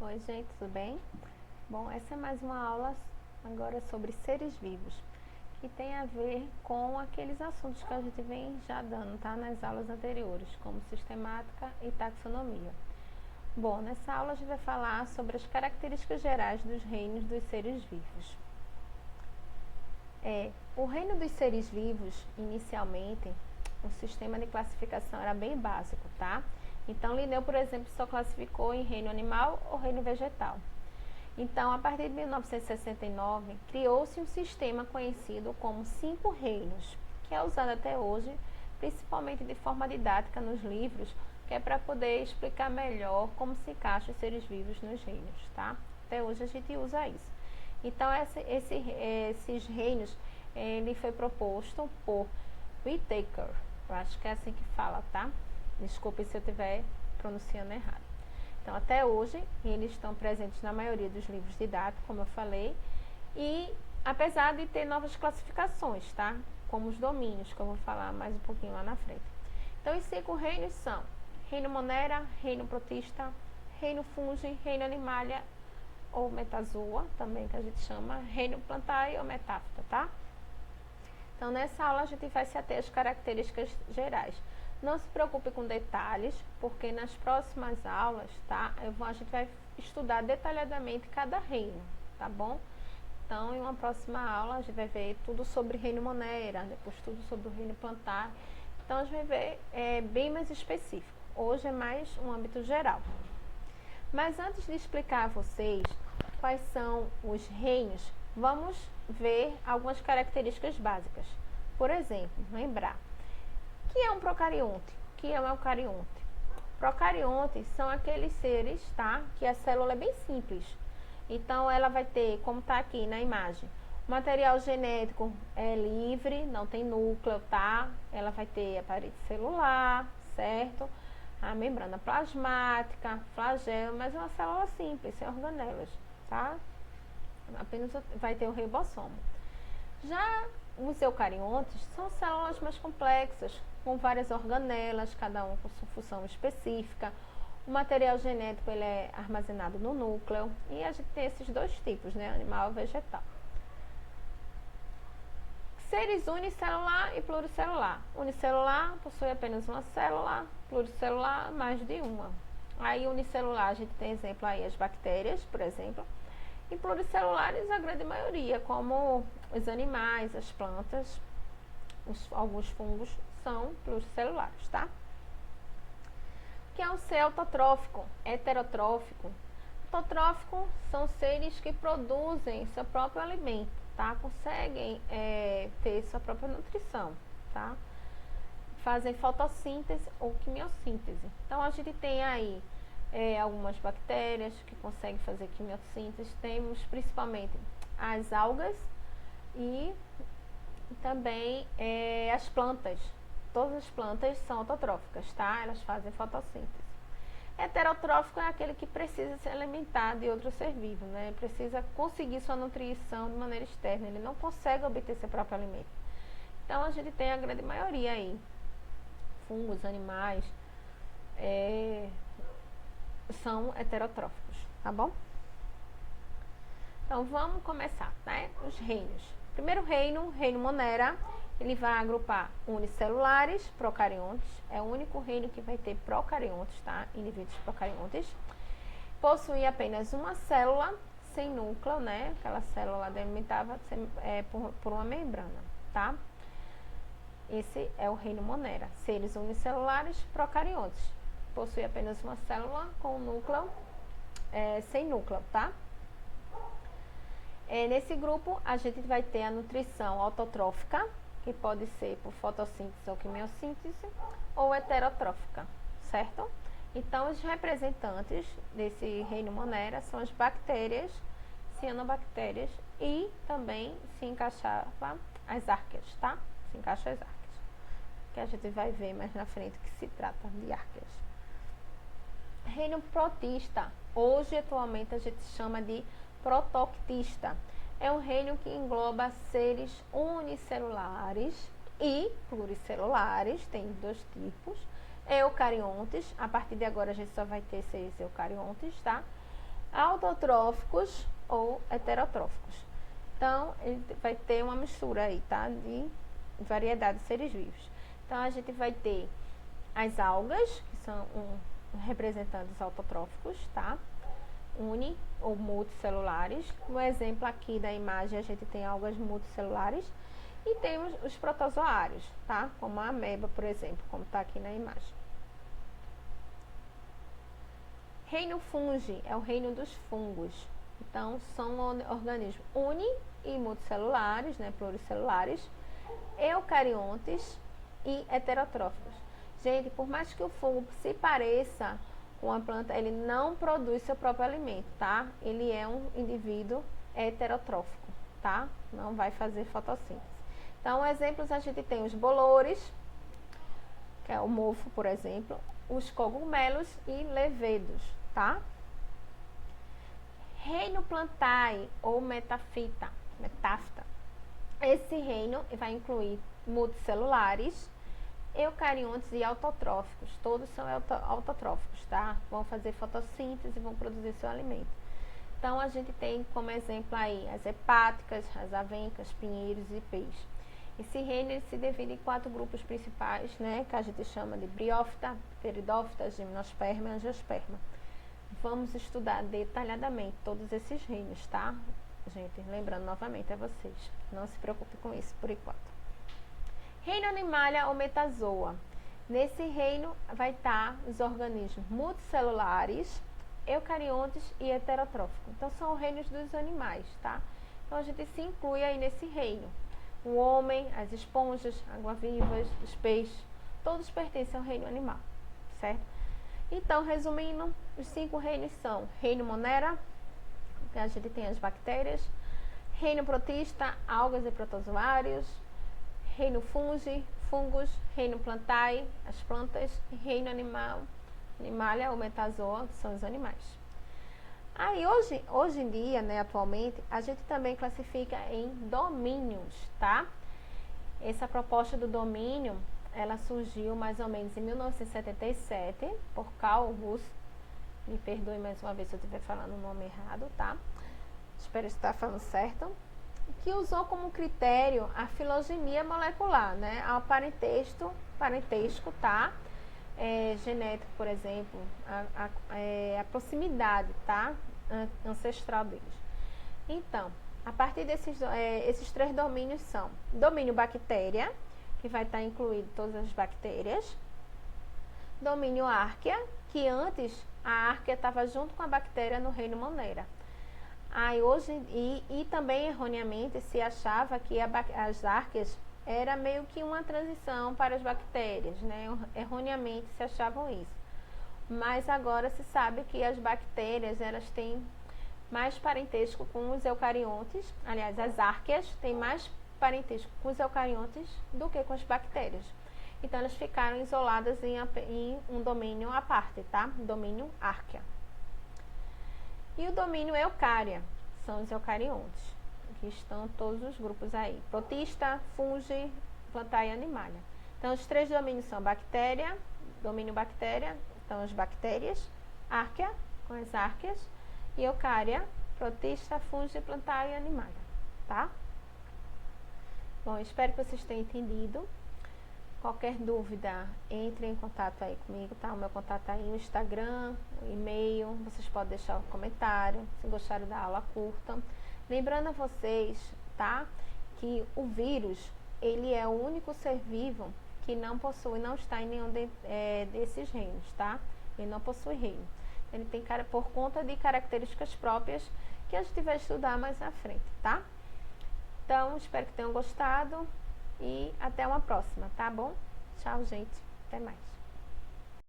Oi, gente, tudo bem? Bom, essa é mais uma aula agora sobre seres vivos, que tem a ver com aqueles assuntos que a gente vem já dando, tá? Nas aulas anteriores, como sistemática e taxonomia. Bom, nessa aula a gente vai falar sobre as características gerais dos reinos dos seres vivos. O reino dos seres vivos, inicialmente, o sistema de classificação era bem básico, tá? Então, Linneu, por exemplo, só classificou em reino animal ou reino vegetal. Então, a partir de 1969, criou-se um sistema conhecido como 5 reinos, que é usado até hoje, principalmente de forma didática nos livros, que é para poder explicar melhor como se encaixam os seres vivos nos reinos, tá? Até hoje a gente usa isso. Então, esses reinos, ele foi proposto por Whittaker, eu acho que é assim que fala, tá? Desculpe se eu estiver pronunciando errado. Então, até hoje, eles estão presentes na maioria dos livros didáticos, como eu falei, e apesar de ter novas classificações, tá? Como os domínios, que eu vou falar mais um pouquinho lá na frente. Então, os 5 reinos são reino Monera, reino Protista, reino Fungi, reino Animalia, ou Metazoa, também que a gente chama, reino Plantae ou Metáfita, tá? Então, nessa aula a gente vai se ater às características gerais. Não se preocupe com detalhes, porque nas próximas aulas, tá? A gente vai estudar detalhadamente cada reino, tá bom? Então, em uma próxima aula, a gente vai ver tudo sobre reino Monera, depois tudo sobre o reino Plantae. Então, a gente vai ver bem mais específico. Hoje é mais um âmbito geral. Mas antes de explicar a vocês quais são os reinos, vamos ver algumas características básicas. Por exemplo, lembrar, o que é um procarionte? O que é um eucarionte? Procariontes são aqueles seres, tá? Que a célula é bem simples. Então, ela vai ter, como está aqui na imagem, o material genético é livre, não tem núcleo, tá? Ela vai ter a parede celular, certo? A membrana plasmática, flagelo, mas é uma célula simples, sem organelas, tá? Apenas vai ter o ribossomo. Já os eucariontes são células mais complexas, com várias organelas, cada um com sua função específica. O material genético ele é armazenado no núcleo e a gente tem esses dois tipos, né? Animal e vegetal. Seres unicelular e pluricelular. Unicelular possui apenas uma célula, pluricelular mais de uma. Aí unicelular a gente tem exemplo aí as bactérias, por exemplo, e pluricelulares a grande maioria, como os animais, as plantas, alguns fungos são pluricelulares, tá? O que é um ser autotrófico? Heterotrófico. Autotrófico são seres que produzem seu próprio alimento, tá? Conseguem ter sua própria nutrição, tá? Fazem fotossíntese ou quimiossíntese. Então, a gente tem aí algumas bactérias que conseguem fazer quimiossíntese. Temos principalmente as algas e também as plantas. Todas as plantas são autotróficas, tá? Elas fazem fotossíntese. Heterotrófico é aquele que precisa se alimentar de outro ser vivo, né? Ele precisa conseguir sua nutrição de maneira externa, ele não consegue obter seu próprio alimento. Então, a gente tem a grande maioria aí, fungos, animais, são heterotróficos, tá bom? Então, vamos começar, né? Os reinos. Primeiro reino, reino Monera, ele vai agrupar unicelulares, procariontes, é o único reino que vai ter procariontes, tá? Indivíduos procariontes. Possui apenas uma célula sem núcleo, né? Aquela célula delimitada por uma membrana, tá? Esse é o reino Monera. Seres unicelulares, procariontes. Possui apenas uma célula com núcleo, sem núcleo, tá? Nesse grupo, a gente vai ter a nutrição autotrófica, que pode ser por fotossíntese ou quimiossíntese, ou heterotrófica, certo? Então, os representantes desse reino Monera são as bactérias, cianobactérias e também se encaixava as árqueas, tá? Se encaixa as árqueas, que a gente vai ver mais na frente que se trata de árqueas. Reino protista, hoje atualmente a gente chama de protoctista. É um reino que engloba seres unicelulares e pluricelulares, tem dois tipos. Eucariontes, a partir de agora a gente só vai ter seres eucariontes, tá? autotróficos ou heterotróficos. Então, ele vai ter uma mistura aí, tá? De variedade de seres vivos. Então, a gente vai ter as algas, que são representantes autotróficos, tá? Uni ou multicelulares. No exemplo aqui da imagem, a gente tem algas multicelulares. E temos os protozoários, tá? Como a ameba, por exemplo, como está aqui na imagem. Reino fungi é o reino dos fungos. Então, são organismos uni e multicelulares, né, pluricelulares, eucariontes e heterotróficos. Gente, por mais que o fungo se pareça com a planta, ele não produz seu próprio alimento, tá? Ele é um indivíduo heterotrófico, tá? Não vai fazer fotossíntese. Então, exemplos a gente tem os bolores, que é o mofo, por exemplo, os cogumelos e levedos, tá? Reino plantae ou metáfita. Esse reino vai incluir multicelulares, eucariontes e autotróficos. Todos são autotróficos, tá? Vão fazer fotossíntese e vão produzir seu alimento. Então, a gente tem como exemplo aí as hepáticas, as avencas, pinheiros e peixes. Esse reino ele se divide em 4 grupos principais, né? Que a gente chama de briófita, peridófita, gimnosperma e angiosperma. Vamos estudar detalhadamente todos esses reinos, tá? Gente, lembrando novamente a vocês, não se preocupe com isso por enquanto. Reino animalia ou metazoa. Nesse reino vai estar os organismos multicelulares, eucariontes e heterotróficos. Então, são os reinos dos animais, tá? Então, a gente se inclui aí nesse reino. O homem, as esponjas, água-vivas, os peixes, todos pertencem ao reino animal, certo? Então, resumindo, os 5 reinos são reino monera, que a gente tem as bactérias, reino protista, algas e protozoários, reino fungi, fungos, reino plantae, as plantas, e reino animalia ou metazoa, que são os animais. Aí hoje em dia, né, atualmente, a gente também classifica em domínios, tá? Essa proposta do domínio, ela surgiu mais ou menos em 1977 por Carl Russ. Me perdoe mais uma vez se eu estiver falando o nome errado, tá? Espero estar falando certo. Que usou como critério a filogenia molecular, né? O parentesco, tá? Genético, por exemplo, a proximidade, tá? Ancestral deles. Então, a partir esses 3 domínios são domínio bactéria, que vai estar incluído todas as bactérias, domínio árquea, que antes a árquea estava junto com a bactéria no reino monera. E também erroneamente se achava que as árqueas era meio que uma transição para as bactérias, né? Erroneamente se achavam isso. Mas agora se sabe que as bactérias, elas têm mais parentesco com os eucariontes. Aliás, as árqueas têm mais parentesco com os eucariontes do que com as bactérias. Então, elas ficaram isoladas em um domínio à parte, tá? Domínio árquea. E o domínio eucária, são os eucariontes. Aqui estão todos os grupos aí. Protista, fungi, plantae e animalia. Então, os 3 domínios são bactéria, domínio bactéria, então as bactérias, árquea, com as árqueas, e eucária, protista, fungi, plantae e animalia, tá? Bom, espero que vocês tenham entendido. Qualquer dúvida, entre em contato aí comigo, tá? O meu contato aí no Instagram, o e-mail, vocês podem deixar um comentário, se gostaram da aula, curtam. Lembrando a vocês, tá? Que o vírus, ele é o único ser vivo que não possui, não está em nenhum desses reinos, tá? Ele não possui reino. Ele tem por conta de características próprias que a gente vai estudar mais na frente, tá? Então, espero que tenham gostado. E até uma próxima, tá bom? Tchau, gente. Até mais.